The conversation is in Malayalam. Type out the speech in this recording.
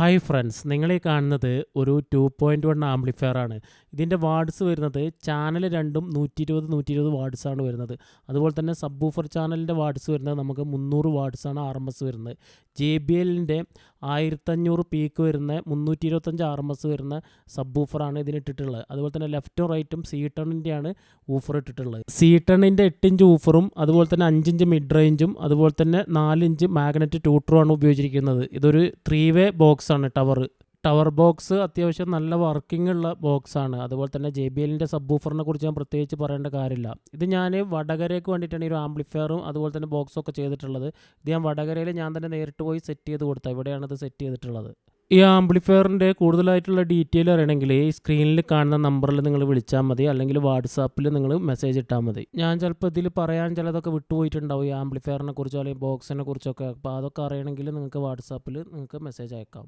ഹായ് ഫ്രണ്ട്സ്, നിങ്ങളീ കാണുന്നത് ഒരു 2.1 ആംപ്ലിഫയർ ആണ്. ഇതിൻ്റെ വാട്ട്സ് വരുന്നത് ചാനൽ രണ്ടും 120 വാട്ട്സാണ് വരുന്നത്. അതുപോലെ തന്നെ സബ് വൂഫർ ചാനലിൻ്റെ വാട്ട്സ് വരുന്നത് നമുക്ക് 300 വാട്ട്സാണ് RMS വരുന്നത്. JBLൻ്റെ 1500 പീക്ക് വരുന്ന 325 RMS വരുന്ന സബ് വൂഫറാണ് ഇതിനിട്ടിട്ടുള്ളത്. അതുപോലെ തന്നെ ലെഫ്റ്റും റൈറ്റും C10ൻ്റെയാണ് വൂഫർ ഇട്ടിട്ടുള്ളത്. C10ൻ്റെ 8 ഇഞ്ച് വൂഫറും അതുപോലെ തന്നെ 5 ഇഞ്ച് മിഡ് റേഞ്ചും അതുപോലെ തന്നെ 4 ഇഞ്ച് മാഗ്നറ്റ് ട്യൂട്ടറുമാണ് ഉപയോഗിച്ചിരിക്കുന്നത്. ഇതൊരു 3-വേ ബോക്സാണ്. ടവർ ബോക്സ് അത്യാവശ്യം നല്ല വർക്കിംഗ് ഉള്ള ബോക്സാണ്. അതുപോലെ തന്നെ JBLൻ്റെ സബ് വൂഫറിനെ കുറിച്ച് ഞാൻ പ്രത്യേകിച്ച് പറയേണ്ട കാര്യമില്ല. ഇത് ഞാൻ വടകരയ്ക്ക് വേണ്ടിയിട്ടാണ് ഈ ഒരു ആംപ്ലിഫയറും അതുപോലെ തന്നെ ബോക്സും ഒക്കെ ചെയ്തിട്ടുള്ളത്. ഇത് ഞാൻ വടകരയിൽ ഞാൻ തന്നെ നേരിട്ട് പോയി സെറ്റ് ചെയ്ത് കൊടുത്തത്. ഇവിടെയാണ് ഇത് സെറ്റ് ചെയ്തിട്ടുള്ളത്. ഈ ആംപ്ലിഫയറിൻ്റെ കൂടുതലായിട്ടുള്ള ഡീറ്റെയിൽ അറിയണമെങ്കിൽ ഈ സ്ക്രീനിൽ കാണുന്ന നമ്പറിൽ നിങ്ങൾ വിളിച്ചാൽ മതി, അല്ലെങ്കിൽ വാട്സാപ്പിൽ നിങ്ങൾ മെസ്സേജ് ഇട്ടാൽ മതി. ഞാൻ ചിലപ്പോൾ ഇതിൽ പറയാൻ ചിലതൊക്കെ വിട്ടുപോയിട്ടുണ്ടാവും, ഈ ആംപ്ലിഫയറിനെ കുറിച്ചോ അല്ലെങ്കിൽ ബോക്സിനെ കുറിച്ചൊക്കെ. അപ്പോൾ അതൊക്കെ അറിയണമെങ്കിൽ നിങ്ങൾക്ക് വാട്സാപ്പിൽ നിങ്ങൾക്ക് മെസ്സേജ് അയക്കാം.